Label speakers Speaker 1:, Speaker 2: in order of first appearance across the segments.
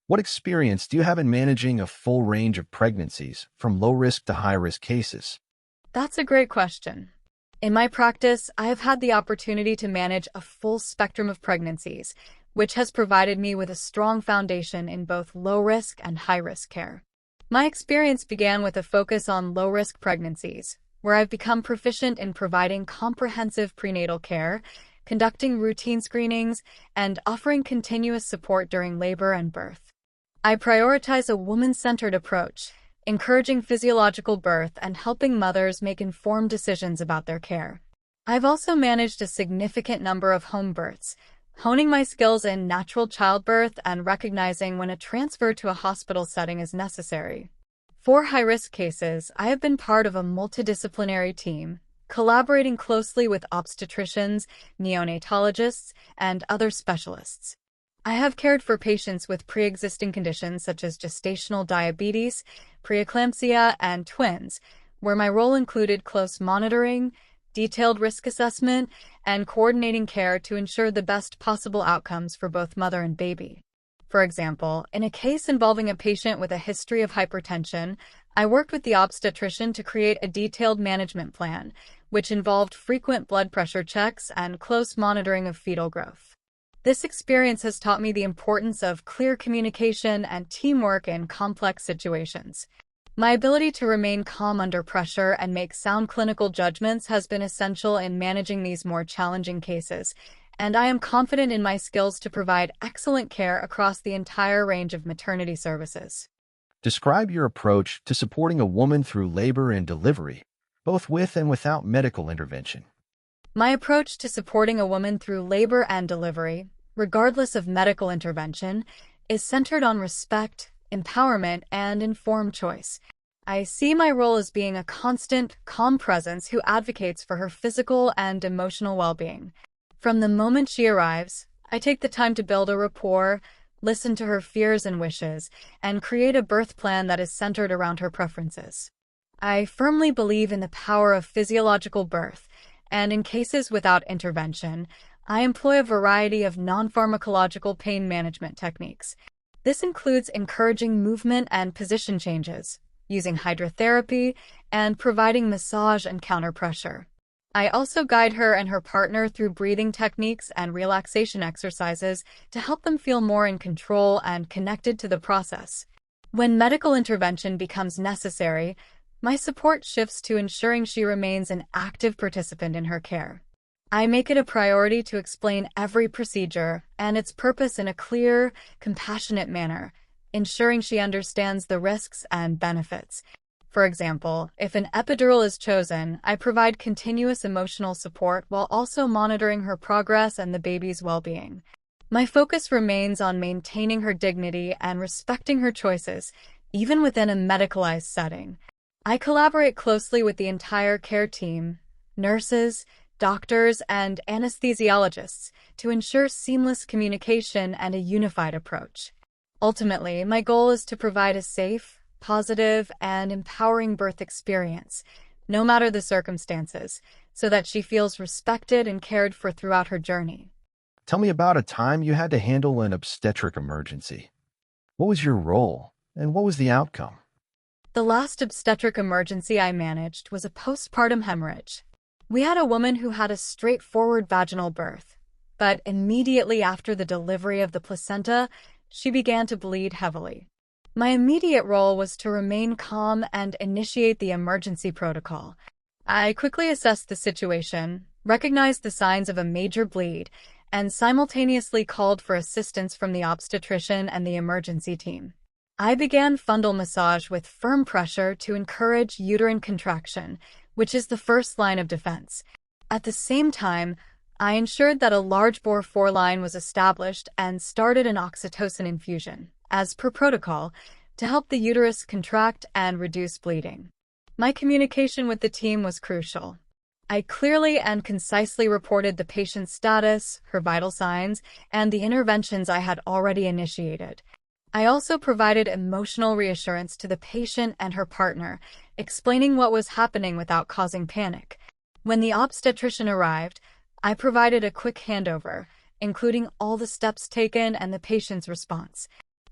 Speaker 1: What experience do you have in managing a full range of pregnancies, from low-risk to high-risk cases?
Speaker 2: That's a great question. In my practice, I have had the opportunity to manage a full spectrum of pregnancies, which has provided me with a strong foundation in both low-risk and high-risk care. My experience began with a focus on low-risk pregnancies, where I've become proficient in providing comprehensive prenatal care, conducting routine screenings, and offering continuous support during labor and birth. I prioritize a woman-centered approach, encouraging physiological birth and helping mothers make informed decisions about their care. I've also managed a significant number of home births, honing my skills in natural childbirth and recognizing when a transfer to a hospital setting is necessary. For high-risk cases, I have been part of a multidisciplinary team, collaborating closely with obstetricians, neonatologists, and other specialists. I have cared for patients with pre-existing conditions such as gestational diabetes, preeclampsia, and twins, where my role included close monitoring, detailed risk assessment, and coordinating care to ensure the best possible outcomes for both mother and baby. For example, in a case involving a patient with a history of hypertension, I worked with the obstetrician to create a detailed management plan, which involved frequent blood pressure checks and close monitoring of fetal growth. This experience has taught me the importance of clear communication and teamwork in complex situations. My ability to remain calm under pressure and make sound clinical judgments has been essential in managing these more challenging cases, and I am confident in my skills to provide excellent care across the entire range of maternity services.
Speaker 1: Describe your approach to supporting a woman through labor and delivery, both with and without medical intervention.
Speaker 2: My approach to supporting a woman through labor and delivery, regardless of medical intervention, is centered on respect, empowerment, and informed choice. I see my role as being a constant, calm presence who advocates for her physical and emotional well-being. From the moment she arrives, I take the time to build a rapport, listen to her fears and wishes, and create a birth plan that is centered around her preferences. I firmly believe in the power of physiological birth, and in cases without intervention, I employ a variety of non-pharmacological pain management techniques. This includes encouraging movement and position changes, using hydrotherapy, and providing massage and counterpressure. I also guide her and her partner through breathing techniques and relaxation exercises to help them feel more in control and connected to the process. When medical intervention becomes necessary, my support shifts to ensuring she remains an active participant in her care. I make it a priority to explain every procedure and its purpose in a clear, compassionate manner, ensuring she understands the risks and benefits. For example, if an epidural is chosen, I provide continuous emotional support while also monitoring her progress and the baby's well-being. My focus remains on maintaining her dignity and respecting her choices, even within a medicalized setting. I collaborate closely with the entire care team, nurses, doctors, and anesthesiologists to ensure seamless communication and a unified approach. Ultimately, my goal is to provide a safe, positive, and empowering birth experience, no matter the circumstances, so that she feels respected and cared for throughout her journey.
Speaker 1: Tell me about a time you had to handle an obstetric emergency. What was your role, and what was the outcome?
Speaker 2: The last obstetric emergency I managed was a postpartum hemorrhage. We had a woman who had a straightforward vaginal birth, but immediately after the delivery of the placenta, she began to bleed heavily. My immediate role was to remain calm and initiate the emergency protocol. I quickly assessed the situation, recognized the signs of a major bleed, and simultaneously called for assistance from the obstetrician and the emergency team. I began fundal massage with firm pressure to encourage uterine contraction, which is the first line of defense. At the same time, I ensured that a large bore foreline was established and started an oxytocin infusion, as per protocol, to help the uterus contract and reduce bleeding. My communication with the team was crucial. I clearly and concisely reported the patient's status, her vital signs, and the interventions I had already initiated. I also provided emotional reassurance to the patient and her partner, explaining what was happening without causing panic. When the obstetrician arrived, I provided a quick handover, including all the steps taken and the patient's response.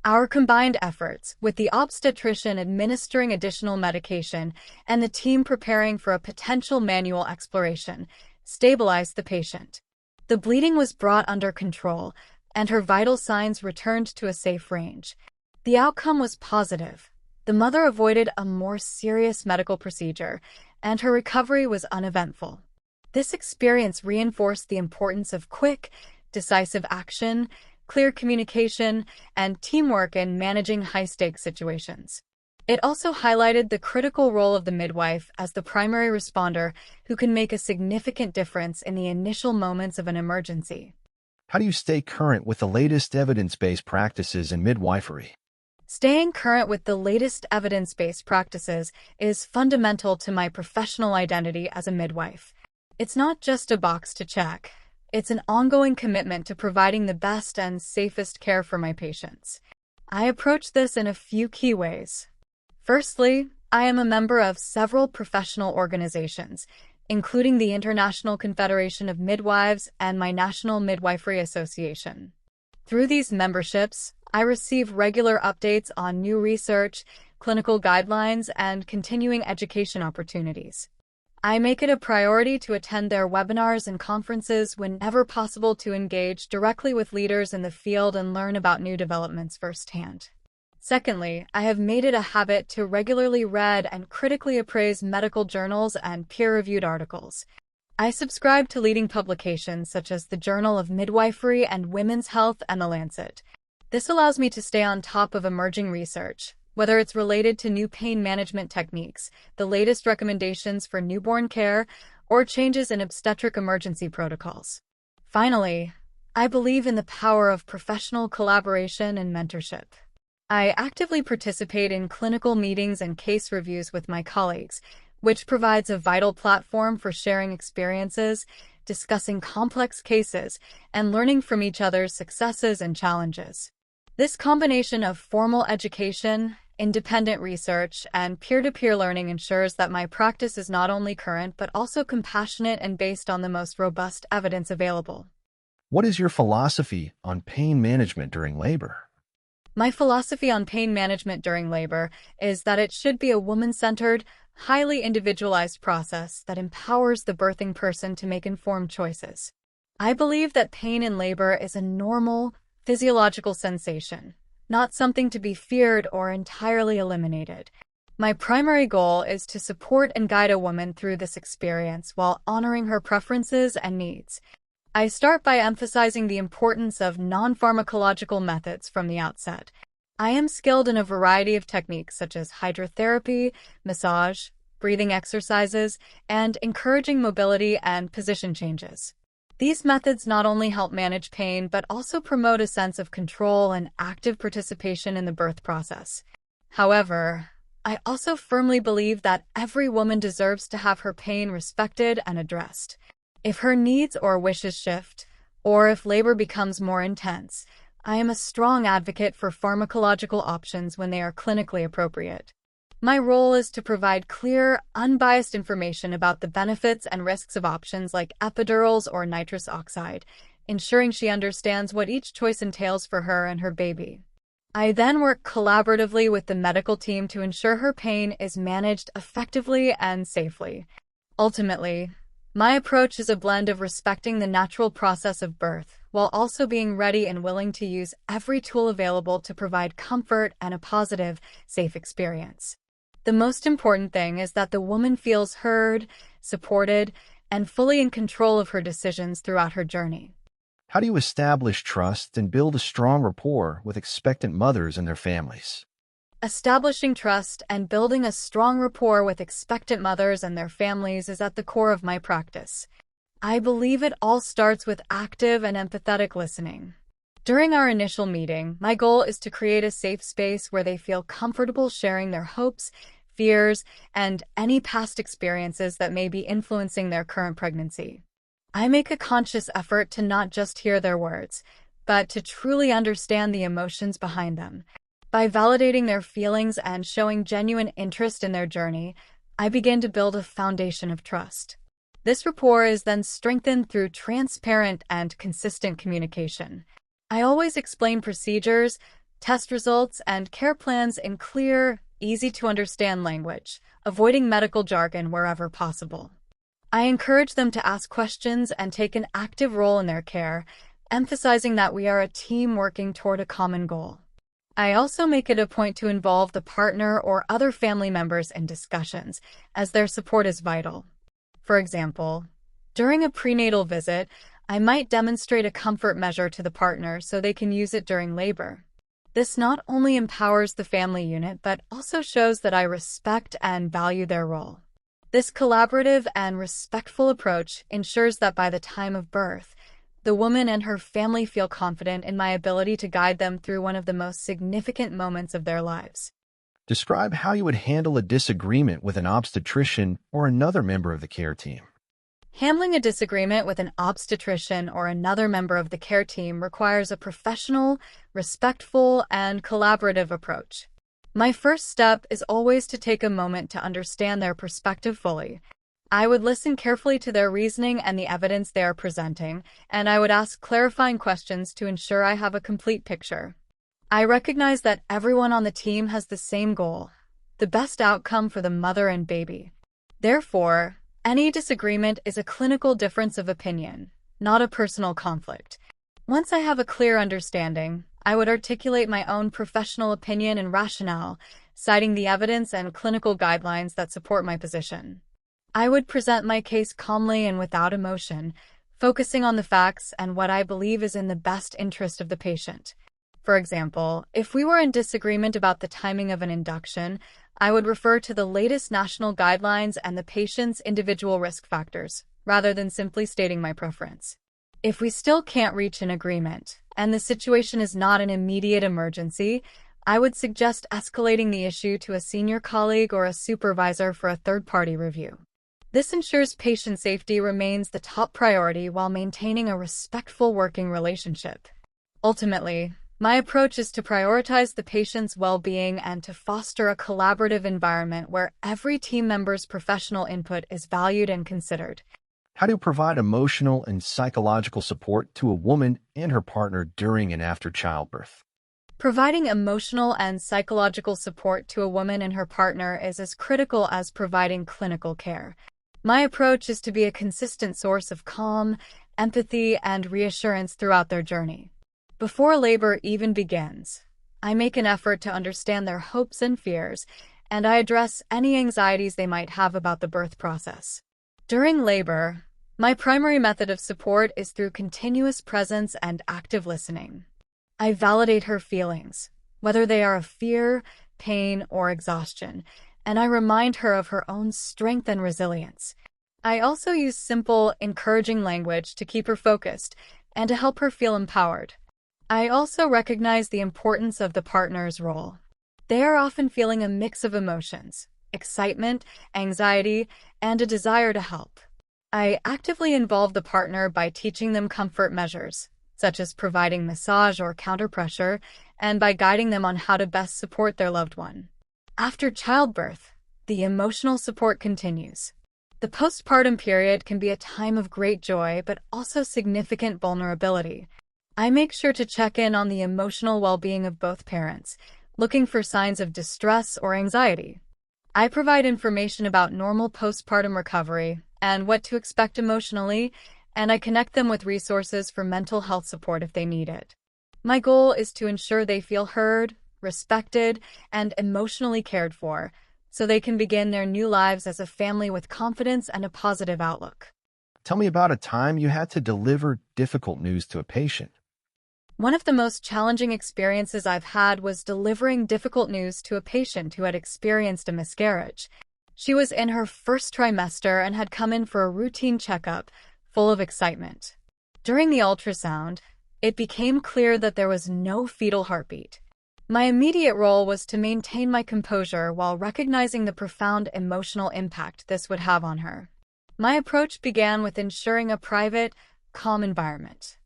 Speaker 2: Our combined efforts, with the obstetrician administering additional medication and the team preparing for a potential manual exploration, stabilized the patient. The bleeding was brought under control, and her vital signs returned to a safe range. The outcome was positive. The mother avoided a more serious medical procedure, and her recovery was uneventful. This experience reinforced the importance of quick, decisive action, clear communication, and teamwork in managing high-stakes situations. It also highlighted the critical role of the midwife as the primary responder who can make a significant difference in the initial moments of an emergency.
Speaker 1: How do you stay current with the latest evidence-based practices in midwifery?
Speaker 2: Staying current with the latest evidence-based practices is fundamental to my professional identity as a midwife. It's not just a box to check. It's an ongoing commitment to providing the best and safest care for my patients. I approach this in a few key ways. Firstly, I am a member of several professional organizations, including the International Confederation of Midwives and my National Midwifery Association. Through these memberships, I receive regular updates on new research, clinical guidelines, and continuing education opportunities. I make it a priority to attend their webinars and conferences whenever possible to engage directly with leaders in the field and learn about new developments firsthand. Secondly, I have made it a habit to regularly read and critically appraise medical journals and peer-reviewed articles. I subscribe to leading publications such as the Journal of Midwifery and Women's Health and The Lancet. This allows me to stay on top of emerging research, whether it's related to new pain management techniques, the latest recommendations for newborn care, or changes in obstetric emergency protocols. Finally, I believe in the power of professional collaboration and mentorship. I actively participate in clinical meetings and case reviews with my colleagues, which provides a vital platform for sharing experiences, discussing complex cases, and learning from each other's successes and challenges. This combination of formal education, independent research, and peer-to-peer learning ensures that my practice is not only current but also compassionate and based on the most robust evidence available.
Speaker 1: What is your philosophy on pain management during labor?
Speaker 2: My philosophy on pain management during labor is that it should be a woman-centered, highly individualized process that empowers the birthing person to make informed choices. I believe that pain in labor is a normal, physiological sensation, not something to be feared or entirely eliminated. My primary goal is to support and guide a woman through this experience while honoring her preferences and needs. I start by emphasizing the importance of non-pharmacological methods from the outset. I am skilled in a variety of techniques such as hydrotherapy, massage, breathing exercises, and encouraging mobility and position changes. These methods not only help manage pain but also promote a sense of control and active participation in the birth process. However, I also firmly believe that every woman deserves to have her pain respected and addressed. If her needs or wishes shift, or if labor becomes more intense, I am a strong advocate for pharmacological options when they are clinically appropriate. My role is to provide clear, unbiased information about the benefits and risks of options like epidurals or nitrous oxide, ensuring she understands what each choice entails for her and her baby. I then work collaboratively with the medical team to ensure her pain is managed effectively and safely. Ultimately, my approach is a blend of respecting the natural process of birth while also being ready and willing to use every tool available to provide comfort and a positive, safe experience. The most important thing is that the woman feels heard, supported, and fully in control of her decisions throughout her journey.
Speaker 1: How do you establish trust and build a strong rapport with expectant mothers and their families?
Speaker 2: Establishing trust and building a strong rapport with expectant mothers and their families is at the core of my practice. I believe it all starts with active and empathetic listening. During our initial meeting, my goal is to create a safe space where they feel comfortable sharing their hopes, fears, and any past experiences that may be influencing their current pregnancy. I make a conscious effort to not just hear their words, but to truly understand the emotions behind them. By validating their feelings and showing genuine interest in their journey, I begin to build a foundation of trust. This rapport is then strengthened through transparent and consistent communication. I always explain procedures, test results, and care plans in clear, easy-to-understand language, avoiding medical jargon wherever possible. I encourage them to ask questions and take an active role in their care, emphasizing that we are a team working toward a common goal. I also make it a point to involve the partner or other family members in discussions, as their support is vital. For example, during a prenatal visit, I might demonstrate a comfort measure to the partner so they can use it during labor. This not only empowers the family unit, but also shows that I respect and value their role. This collaborative and respectful approach ensures that by the time of birth, the woman and her family feel confident in my ability to guide them through one of the most significant moments of their lives.
Speaker 1: Describe how you would handle a disagreement with an obstetrician or another member of the care team.
Speaker 2: Handling a disagreement with an obstetrician or another member of the care team requires a professional, respectful, and collaborative approach. My first step is always to take a moment to understand their perspective fully. I would listen carefully to their reasoning and the evidence they are presenting, and I would ask clarifying questions to ensure I have a complete picture. I recognize that everyone on the team has the same goal, the best outcome for the mother and baby. Therefore, any disagreement is a clinical difference of opinion, not a personal conflict. Once I have a clear understanding, I would articulate my own professional opinion and rationale, citing the evidence and clinical guidelines that support my position. I would present my case calmly and without emotion, focusing on the facts and what I believe is in the best interest of the patient. For example, if we were in disagreement about the timing of an induction, I would refer to the latest national guidelines and the patient's individual risk factors, rather than simply stating my preference. If we still can't reach an agreement, and the situation is not an immediate emergency, I would suggest escalating the issue to a senior colleague or a supervisor for a third-party review. This ensures patient safety remains the top priority while maintaining a respectful working relationship. Ultimately, my approach is to prioritize the patient's well-being and to foster a collaborative environment where every team member's professional input is valued and considered.
Speaker 1: How do you provide emotional and psychological support to a woman and her partner during and after childbirth?
Speaker 2: Providing emotional and psychological support to a woman and her partner is as critical as providing clinical care. My approach is to be a consistent source of calm, empathy, and reassurance throughout their journey. Before labor even begins, I make an effort to understand their hopes and fears, and I address any anxieties they might have about the birth process. During labor, my primary method of support is through continuous presence and active listening. I validate her feelings, whether they are of fear, pain, or exhaustion, and I remind her of her own strength and resilience. I also use simple, encouraging language to keep her focused and to help her feel empowered. I also recognize the importance of the partner's role. They are often feeling a mix of emotions, excitement, anxiety, and a desire to help. I actively involve the partner by teaching them comfort measures, such as providing massage or counter pressure, and by guiding them on how to best support their loved one. After childbirth, the emotional support continues. The postpartum period can be a time of great joy, but also significant vulnerability. I make sure to check in on the emotional well-being of both parents, looking for signs of distress or anxiety. I provide information about normal postpartum recovery and what to expect emotionally, and I connect them with resources for mental health support if they need it. My goal is to ensure they feel heard, respected, and emotionally cared for, so they can begin their new lives as a family with confidence and a positive outlook.
Speaker 1: Tell me about a time you had to deliver difficult news to a patient.
Speaker 2: One of the most challenging experiences I've had was delivering difficult news to a patient who had experienced a miscarriage. She was in her first trimester and had come in for a routine checkup, full of excitement. During the ultrasound, it became clear that there was no fetal heartbeat. My immediate role was to maintain my composure while recognizing the profound emotional impact this would have on her. My approach began with ensuring a private, calm environment.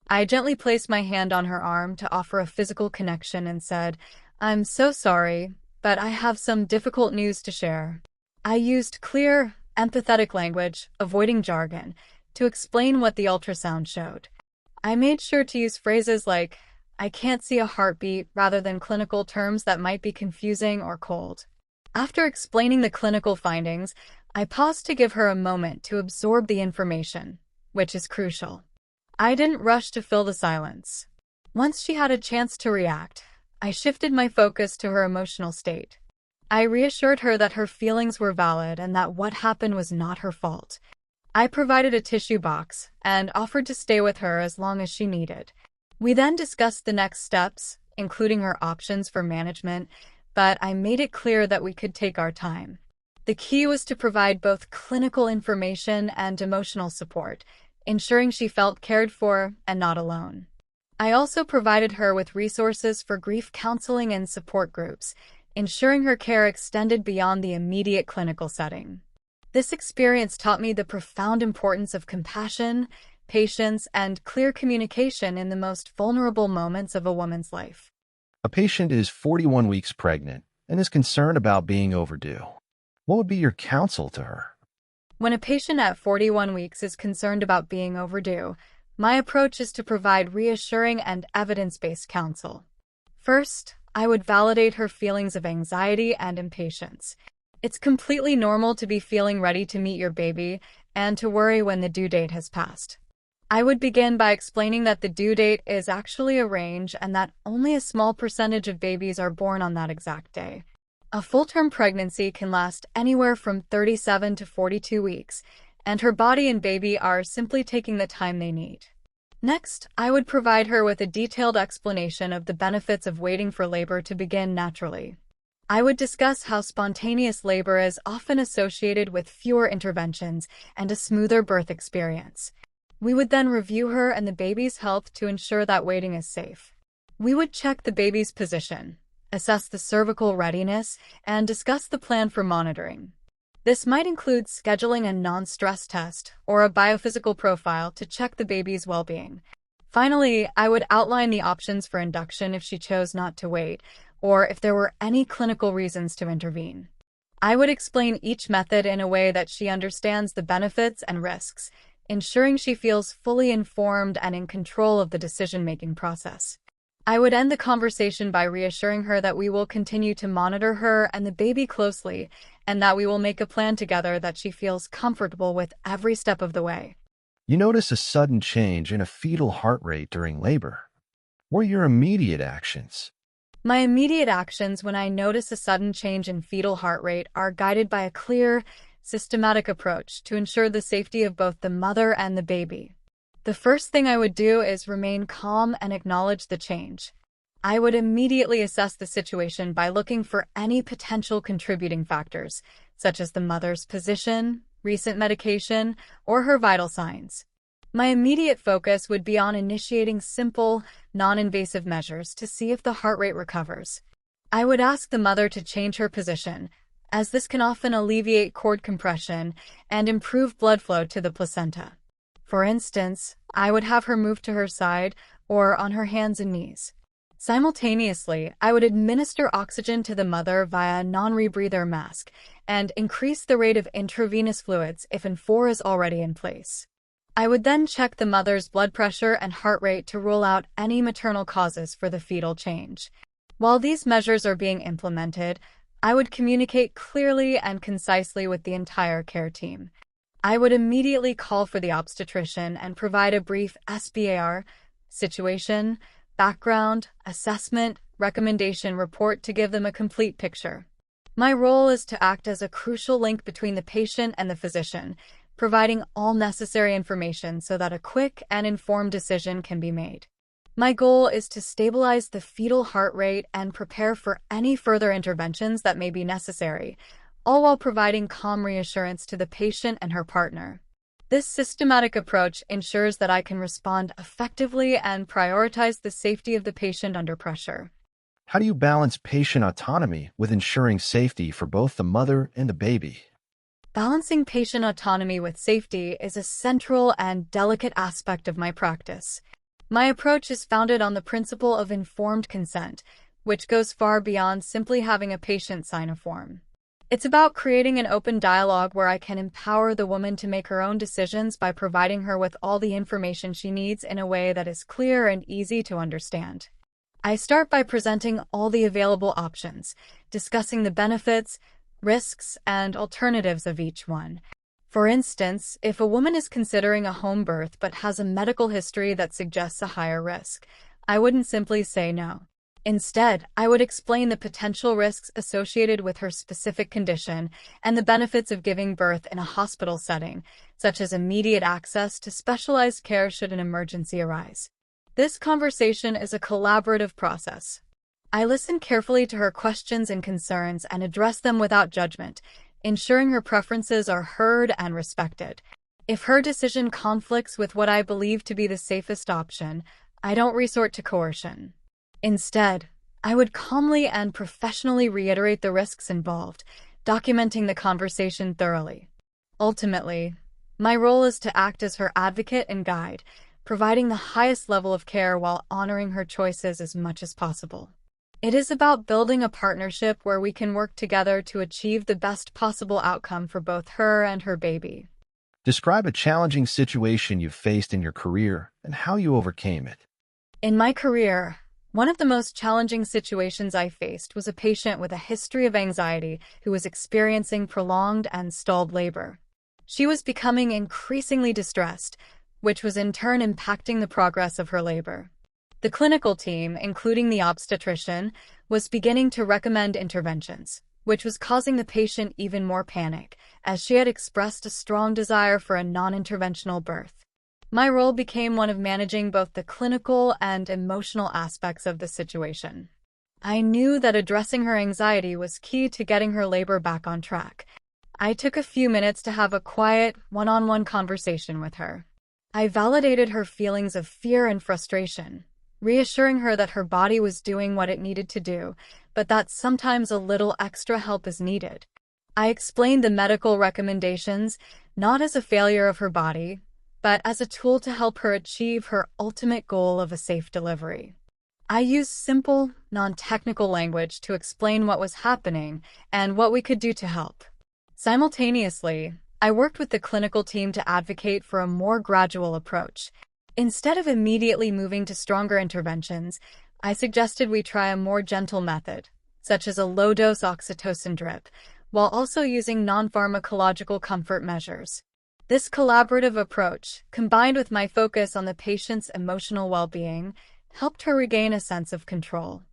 Speaker 2: I gently placed my hand on her arm to offer a physical connection and said, "I'm so sorry, but I have some difficult news to share." I used clear, empathetic language, avoiding jargon, to explain what the ultrasound showed. I made sure to use phrases like, I can't see a heartbeat rather than clinical terms that might be confusing or cold. After explaining the clinical findings, I paused to give her a moment to absorb the information, which is crucial. I didn't rush to fill the silence. Once she had a chance to react, I shifted my focus to her emotional state. I reassured her that her feelings were valid and that what happened was not her fault. I provided a tissue box and offered to stay with her as long as she needed. We then discussed the next steps, including her options for management, but I made it clear that we could take our time. The key was to provide both clinical information and emotional support, ensuring she felt cared for and not alone. I also provided her with resources for grief counseling and support groups, ensuring her care extended beyond the immediate clinical setting. This experience taught me the profound importance of compassion, patience, and clear communication in the most vulnerable moments of a woman's life.
Speaker 1: A patient is 41 weeks pregnant and is concerned about being overdue. What would be your counsel to her?
Speaker 2: When a patient at 41 weeks is concerned about being overdue, my approach is to provide reassuring and evidence-based counsel. First, I would validate her feelings of anxiety and impatience. It's completely normal to be feeling ready to meet your baby and to worry when the due date has passed. I would begin by explaining that the due date is actually a range and that only a small percentage of babies are born on that exact day. A full-term pregnancy can last anywhere from 37 to 42 weeks, and her body and baby are simply taking the time they need. Next, I would provide her with a detailed explanation of the benefits of waiting for labor to begin naturally. I would discuss how spontaneous labor is often associated with fewer interventions and a smoother birth experience. We would then review her and the baby's health to ensure that waiting is safe. We would check the baby's position, assess the cervical readiness, and discuss the plan for monitoring. This might include scheduling a non-stress test or a biophysical profile to check the baby's well-being. Finally, I would outline the options for induction if she chose not to wait, or if there were any clinical reasons to intervene. I would explain each method in a way that she understands the benefits and risks, ensuring she feels fully informed and in control of the decision-making process. I would end the conversation by reassuring her that we will continue to monitor her and the baby closely, and that we will make a plan together that she feels comfortable with every step of the way.
Speaker 1: You notice a sudden change in a fetal heart rate during labor. What are your immediate actions?
Speaker 2: My immediate actions when I notice a sudden change in fetal heart rate are guided by a clear, systematic approach to ensure the safety of both the mother and the baby. The first thing I would do is remain calm and acknowledge the change. I would immediately assess the situation by looking for any potential contributing factors, such as the mother's position, recent medication, or her vital signs. My immediate focus would be on initiating simple, non-invasive measures to see if the heart rate recovers. I would ask the mother to change her position, as this can often alleviate cord compression and improve blood flow to the placenta. For instance, I would have her move to her side or on her hands and knees. Simultaneously, I would administer oxygen to the mother via a non-rebreather mask and increase the rate of intravenous fluids if N4 is already in place. I would then check the mother's blood pressure and heart rate to rule out any maternal causes for the fetal change. While these measures are being implemented, I would communicate clearly and concisely with the entire care team. I would immediately call for the obstetrician and provide a brief SBAR, situation, background, assessment, recommendation report to give them a complete picture. My role is to act as a crucial link between the patient and the physician, providing all necessary information so that a quick and informed decision can be made. My goal is to stabilize the fetal heart rate and prepare for any further interventions that may be necessary, all while providing calm reassurance to the patient and her partner. This systematic approach ensures that I can respond effectively and prioritize the safety of the patient under pressure.
Speaker 1: How do you balance patient autonomy with ensuring safety for both the mother and the baby?
Speaker 2: Balancing patient autonomy with safety is a central and delicate aspect of my practice. My approach is founded on the principle of informed consent, which goes far beyond simply having a patient sign a form. It's about creating an open dialogue where I can empower the woman to make her own decisions by providing her with all the information she needs in a way that is clear and easy to understand. I start by presenting all the available options, discussing the benefits, risks, and alternatives of each one. For instance, if a woman is considering a home birth but has a medical history that suggests a higher risk, I wouldn't simply say no. Instead, I would explain the potential risks associated with her specific condition and the benefits of giving birth in a hospital setting, such as immediate access to specialized care should an emergency arise. This conversation is a collaborative process. I listen carefully to her questions and concerns and address them without judgment, ensuring her preferences are heard and respected. If her decision conflicts with what I believe to be the safest option, I don't resort to coercion. Instead, I would calmly and professionally reiterate the risks involved, documenting the conversation thoroughly. Ultimately, my role is to act as her advocate and guide, providing the highest level of care while honoring her choices as much as possible. It is about building a partnership where we can work together to achieve the best possible outcome for both her and her baby.
Speaker 1: Describe a challenging situation you faced in your career and how you overcame it.
Speaker 2: In my career, one of the most challenging situations I faced was a patient with a history of anxiety who was experiencing prolonged and stalled labor. She was becoming increasingly distressed, which was in turn impacting the progress of her labor. The clinical team, including the obstetrician, was beginning to recommend interventions, which was causing the patient even more panic, as she had expressed a strong desire for a non-interventional birth. My role became one of managing both the clinical and emotional aspects of the situation. I knew that addressing her anxiety was key to getting her labor back on track. I took a few minutes to have a quiet, one-on-one conversation with her. I validated her feelings of fear and frustration, reassuring her that her body was doing what it needed to do, but that sometimes a little extra help is needed. I explained the medical recommendations, not as a failure of her body, but as a tool to help her achieve her ultimate goal of a safe delivery. I used simple, non-technical language to explain what was happening and what we could do to help. Simultaneously, I worked with the clinical team to advocate for a more gradual approach. Instead of immediately moving to stronger interventions, I suggested we try a more gentle method, such as a low-dose oxytocin drip, while also using non-pharmacological comfort measures. This collaborative approach, combined with my focus on the patient's emotional well-being, helped her regain a sense of control.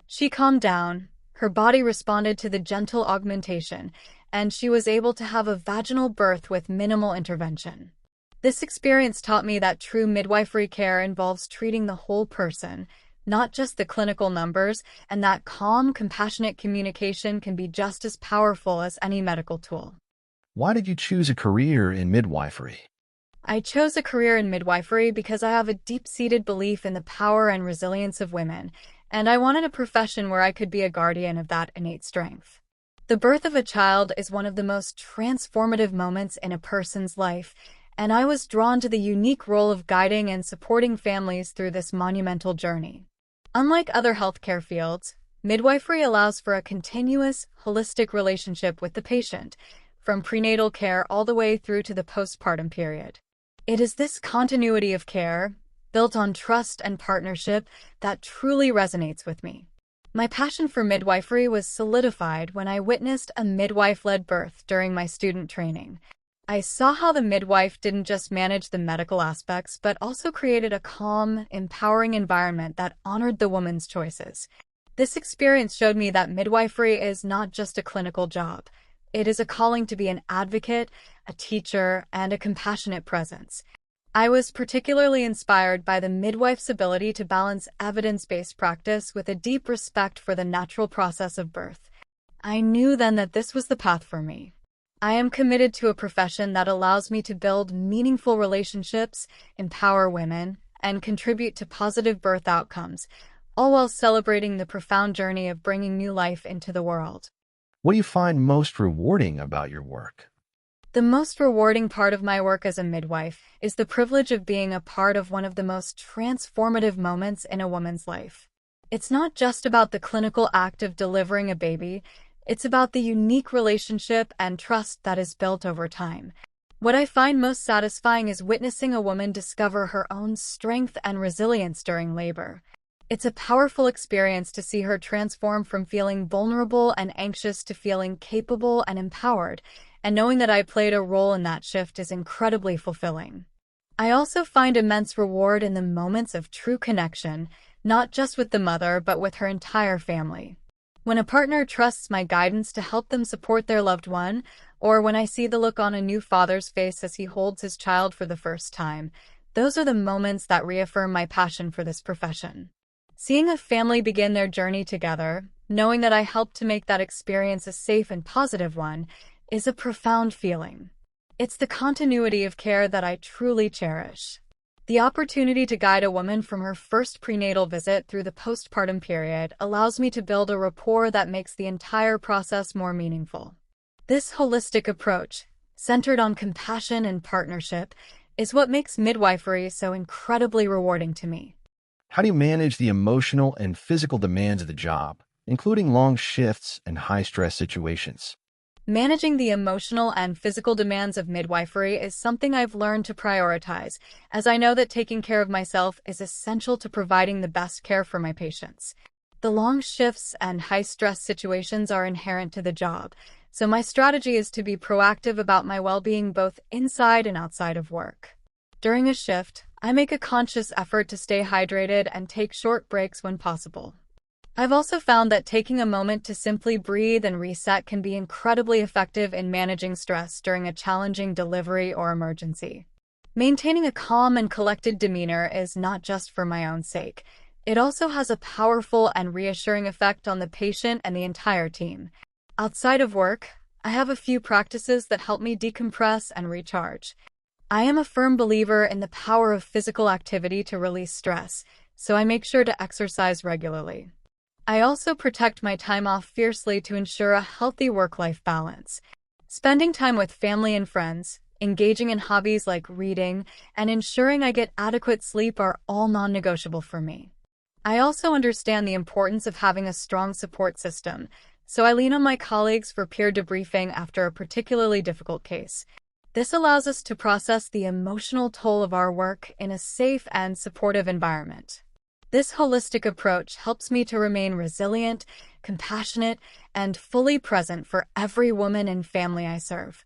Speaker 2: She calmed down, her body responded to the gentle augmentation, and she was able to have a vaginal birth with minimal intervention. This experience taught me that true midwifery care involves treating the whole person, not just the clinical numbers, and that calm, compassionate communication can be just as powerful as any medical tool.
Speaker 1: Why did you choose a career in midwifery?
Speaker 2: I chose a career in midwifery because I have a deep-seated belief in the power and resilience of women, and I wanted a profession where I could be a guardian of that innate strength. The birth of a child is one of the most transformative moments in a person's life, and I was drawn to the unique role of guiding and supporting families through this monumental journey. Unlike other healthcare fields, midwifery allows for a continuous, holistic relationship with the patient, from prenatal care all the way through to the postpartum period. It is this continuity of care, built on trust and partnership, that truly resonates with me. My passion for midwifery was solidified when I witnessed a midwife-led birth during my student training. I saw how the midwife didn't just manage the medical aspects, but also created a calm, empowering environment that honored the woman's choices. This experience showed me that midwifery is not just a clinical job. It is a calling to be an advocate, a teacher, and a compassionate presence. I was particularly inspired by the midwife's ability to balance evidence-based practice with a deep respect for the natural process of birth. I knew then that this was the path for me. I am committed to a profession that allows me to build meaningful relationships, empower women, and contribute to positive birth outcomes, all while celebrating the profound journey of bringing new life into the world.
Speaker 1: What do you find most rewarding about your work?
Speaker 2: The most rewarding part of my work as a midwife is the privilege of being a part of one of the most transformative moments in a woman's life. It's not just about the clinical act of delivering a baby, it's about the unique relationship and trust that is built over time. What I find most satisfying is witnessing a woman discover her own strength and resilience during labor. It's a powerful experience to see her transform from feeling vulnerable and anxious to feeling capable and empowered, and knowing that I played a role in that shift is incredibly fulfilling. I also find immense reward in the moments of true connection, not just with the mother, but with her entire family. When a partner trusts my guidance to help them support their loved one, or when I see the look on a new father's face as he holds his child for the first time, those are the moments that reaffirm my passion for this profession. Seeing a family begin their journey together, knowing that I helped to make that experience a safe and positive one, is a profound feeling. It's the continuity of care that I truly cherish. The opportunity to guide a woman from her first prenatal visit through the postpartum period allows me to build a rapport that makes the entire process more meaningful. This holistic approach, centered on compassion and partnership, is what makes midwifery so incredibly rewarding to me.
Speaker 1: How do you manage the emotional and physical demands of the job, including long shifts and high-stress situations?
Speaker 2: Managing the emotional and physical demands of midwifery is something I've learned to prioritize, as I know that taking care of myself is essential to providing the best care for my patients. The long shifts and high-stress situations are inherent to the job, so my strategy is to be proactive about my well-being both inside and outside of work. During a shift, I make a conscious effort to stay hydrated and take short breaks when possible. I've also found that taking a moment to simply breathe and reset can be incredibly effective in managing stress during a challenging delivery or emergency. Maintaining a calm and collected demeanor is not just for my own sake. It also has a powerful and reassuring effect on the patient and the entire team. Outside of work, I have a few practices that help me decompress and recharge. I am a firm believer in the power of physical activity to release stress, so I make sure to exercise regularly. I also protect my time off fiercely to ensure a healthy work-life balance. Spending time with family and friends, engaging in hobbies like reading, and ensuring I get adequate sleep are all non-negotiable for me. I also understand the importance of having a strong support system, so I lean on my colleagues for peer debriefing after a particularly difficult case. This allows us to process the emotional toll of our work in a safe and supportive environment. This holistic approach helps me to remain resilient, compassionate, and fully present for every woman and family I serve.